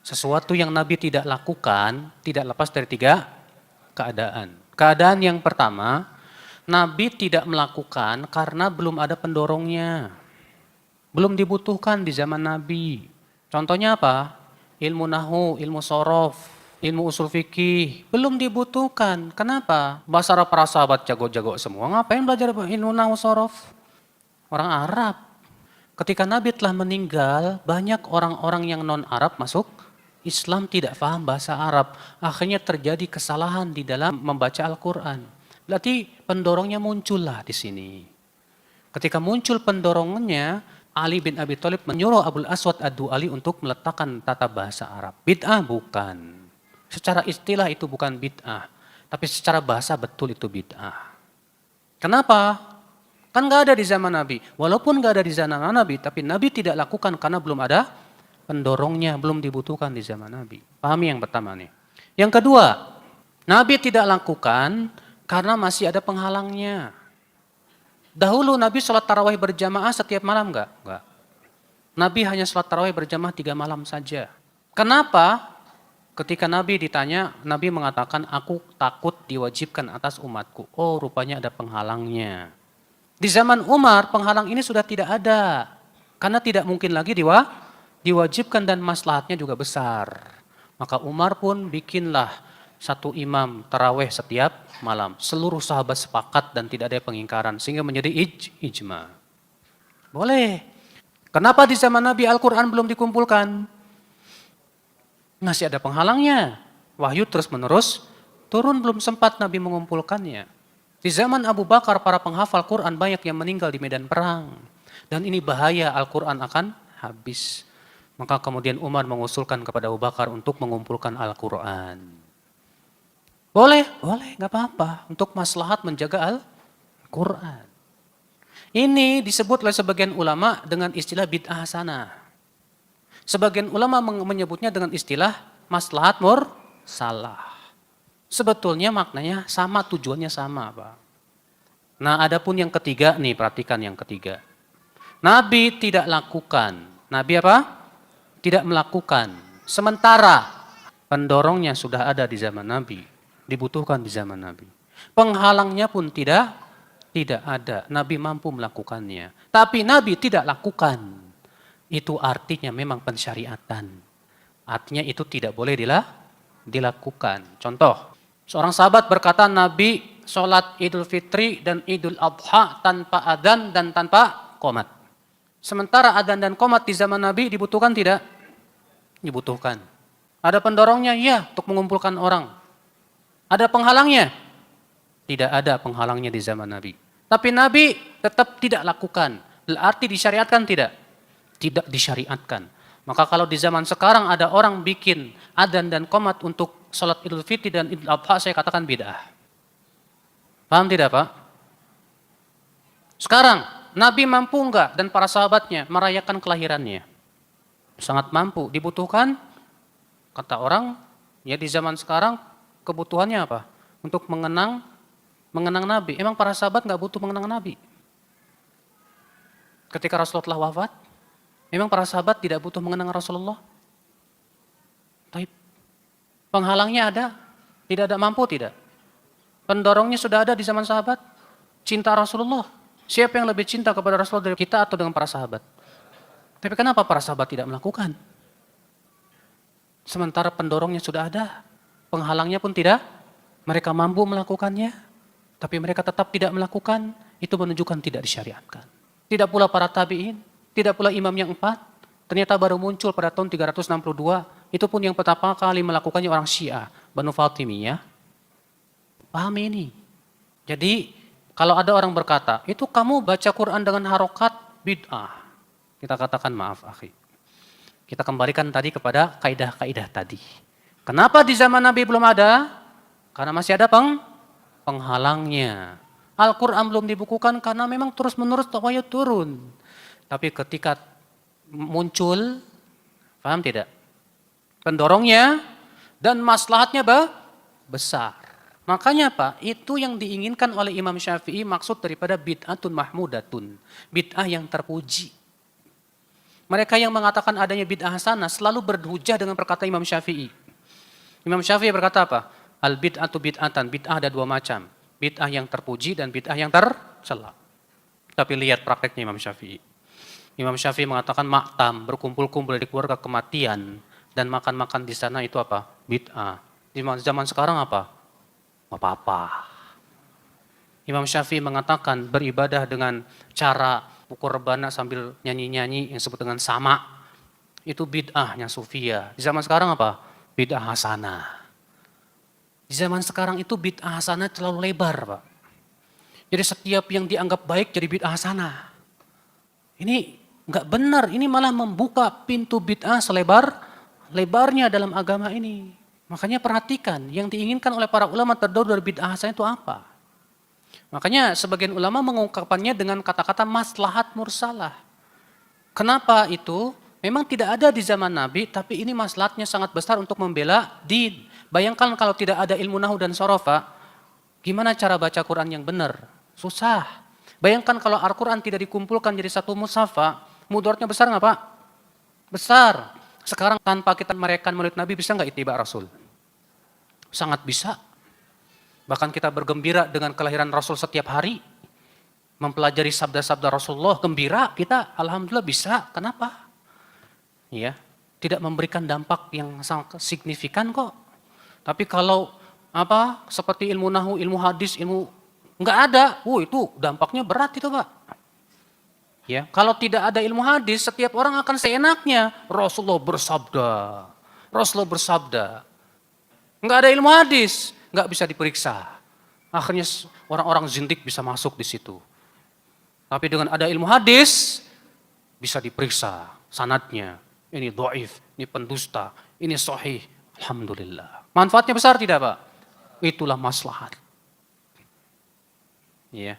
Sesuatu yang Nabi tidak lakukan tidak lepas dari 3 keadaan. Keadaan yang pertama, Nabi tidak melakukan karena belum ada pendorongnya. Belum dibutuhkan di zaman Nabi. Contohnya apa? Ilmu nahu, ilmu sorof, ilmu usul fikih. Belum dibutuhkan. Kenapa? Bahasa Arab para sahabat jago-jago semua. Ngapain belajar ilmu nahu sorof? Orang Arab. Ketika Nabi telah meninggal, banyak orang-orang yang non-Arab masuk Islam, tidak paham bahasa Arab. Akhirnya terjadi kesalahan di dalam membaca Al-Quran. Berarti pendorongnya muncullah di sini. Ketika muncul pendorongnya, Ali bin Abi Thalib menyuruh Abul Aswad Ad-Du'ali untuk meletakkan tata bahasa Arab. Bid'ah bukan. Secara istilah itu bukan bid'ah. Tapi secara bahasa betul itu bid'ah. Kenapa? Kan gak ada di zaman Nabi. Walaupun gak ada di zaman Nabi, tapi Nabi tidak lakukan karena belum ada pendorongnya, belum dibutuhkan di zaman Nabi. Pahami yang pertama nih. Yang kedua, Nabi tidak lakukan karena masih ada penghalangnya. Dahulu Nabi sholat tarawih berjamaah setiap malam enggak? Enggak. Nabi hanya sholat tarawih berjamaah 3 malam saja. Kenapa? Ketika Nabi ditanya, Nabi mengatakan, aku takut diwajibkan atas umatku. Oh, rupanya ada penghalangnya. Di zaman Umar, penghalang ini sudah tidak ada. Karena tidak mungkin lagi diwajibkan dan maslahatnya juga besar. Maka Umar pun bikinlah satu imam taraweh setiap malam. Seluruh sahabat sepakat dan tidak ada pengingkaran. Sehingga menjadi ijma. Boleh. Kenapa di zaman Nabi Al-Quran belum dikumpulkan? Masih ada penghalangnya. Wahyu terus menerus turun, belum sempat Nabi mengumpulkannya. Di zaman Abu Bakar, para penghafal Quran banyak yang meninggal di medan perang. Dan ini bahaya, Al-Quran akan habis. Maka kemudian Umar mengusulkan kepada Abu Bakar untuk mengumpulkan Al-Quran. Boleh, gak apa-apa. Untuk maslahat menjaga Al-Quran. Ini disebut oleh sebagian ulama dengan istilah bid'ah hasanah. Sebagian ulama menyebutnya dengan istilah maslahat mursalah. Sebetulnya maknanya sama, tujuannya sama, Pak. Nah, adapun yang ketiga nih, perhatikan yang ketiga. Nabi tidak lakukan. Nabi apa? Tidak melakukan. Sementara pendorongnya sudah ada di zaman Nabi, dibutuhkan di zaman Nabi. Penghalangnya pun tidak ada. Nabi mampu melakukannya. Tapi Nabi tidak lakukan. Itu artinya memang pensyariatan. Artinya itu tidak boleh dilakukan. Contoh, seorang sahabat berkata, Nabi sholat Idul Fitri dan Idul Adha tanpa adzan dan tanpa qomat. Sementara adzan dan qomat di zaman Nabi dibutuhkan tidak? Dibutuhkan. Ada pendorongnya? Iya, untuk mengumpulkan orang. Ada penghalangnya? Tidak ada penghalangnya di zaman Nabi. Tapi Nabi tetap tidak lakukan. Berarti disyariatkan tidak? Tidak disyariatkan. Maka kalau di zaman sekarang ada orang bikin adzan dan qomat untuk sholat Idul Fitri dan Idul Adha, saya katakan bid'ah. Paham tidak, Pak? Sekarang, Nabi mampu enggak dan para sahabatnya merayakan kelahirannya? Sangat mampu. Dibutuhkan? Kata orang, ya di zaman sekarang kebutuhannya apa? Untuk mengenang Nabi. Emang para sahabat enggak butuh mengenang Nabi? Ketika Rasulullah telah wafat, memang para sahabat tidak butuh mengenang Rasulullah? Taib. Penghalangnya ada? Tidak ada, mampu tidak? Pendorongnya sudah ada di zaman sahabat? Cinta Rasulullah. Siapa yang lebih cinta kepada Rasulullah dari kita atau dengan para sahabat? Tapi kenapa para sahabat tidak melakukan? Sementara pendorongnya sudah ada, penghalangnya pun tidak. Mereka mampu melakukannya, tapi mereka tetap tidak melakukan. Itu menunjukkan tidak disyariatkan. Tidak pula para tabi'in, tidak pula imam yang 4. Ternyata baru muncul pada tahun 362. Itu pun yang pertama kali melakukannya orang Syiah, Banu Fatimiyah. Paham ini? Jadi kalau ada orang berkata, itu kamu baca Quran dengan harokat bid'ah. Kita katakan maaf, akhi. Kita kembalikan tadi kepada kaidah-kaidah tadi. Kenapa di zaman Nabi belum ada? Karena masih ada penghalangnya. Al-Quran belum dibukukan karena memang terus-menerus wahyu turun. Tapi ketika muncul, paham tidak? Pendorongnya dan maslahatnya besar. Makanya Pak, itu yang diinginkan oleh Imam Syafi'i, maksud daripada bid'atun mahmudatun. Bid'ah yang terpuji. Mereka yang mengatakan adanya bid'ah hasanah selalu berhujah dengan perkataan Imam Syafi'i. Imam Syafi'i berkata apa? Al bid'atu bid'atan, bid'ah ada dua macam. Bid'ah yang terpuji dan bid'ah yang tercela. Tapi lihat prakteknya Imam Syafi'i. Imam Syafi'i mengatakan maktam, berkumpul-kumpul di keluarga kematian dan makan-makan di sana itu apa? Bid'ah. Di zaman sekarang apa? Nggak apa-apa. Imam Syafi'i mengatakan beribadah dengan cara pukul rebana sambil nyanyi-nyanyi yang disebut dengan sama. Itu bid'ahnya sufia. Di zaman sekarang apa? Bid'ah hasanah. Di zaman sekarang itu bid'ah hasanah terlalu lebar, Pak. Jadi setiap yang dianggap baik jadi bid'ah hasanah. Ini enggak benar, ini malah membuka pintu bid'ah selebar-lebarnya dalam agama ini. Makanya perhatikan, yang diinginkan oleh para ulama terdahulu dari bid'ah hasanah itu apa? Makanya sebagian ulama mengungkapkannya dengan kata-kata maslahat mursalah. Kenapa itu? Memang tidak ada di zaman Nabi, tapi ini maslahatnya sangat besar untuk membela din. Bayangkan kalau tidak ada ilmu nahu dan sorofa, gimana cara baca Quran yang benar? Susah. Bayangkan kalau Al-Quran tidak dikumpulkan jadi satu mushafa, mudaratnya besar nggak Pak? Besar. Sekarang tanpa kita merayakan Maulid Nabi bisa nggak ittiba Rasul? Sangat bisa. Bahkan kita bergembira dengan kelahiran Rasul setiap hari. Mempelajari sabda-sabda Rasulullah, gembira kita, alhamdulillah bisa. Kenapa? Ya, tidak memberikan dampak yang sangat signifikan kok. Tapi kalau seperti ilmu nahu, ilmu hadis, ilmu nggak ada, itu dampaknya berat itu Pak. Ya, kalau tidak ada ilmu hadis, setiap orang akan seenaknya. Rasulullah bersabda. Nggak ada ilmu hadis, nggak bisa diperiksa. Akhirnya orang-orang zindik bisa masuk di situ. Tapi dengan ada ilmu hadis, bisa diperiksa sanadnya. Ini dhaif, ini pendusta, ini sahih. Alhamdulillah. Manfaatnya besar tidak Pak? Itulah maslahat. Ya.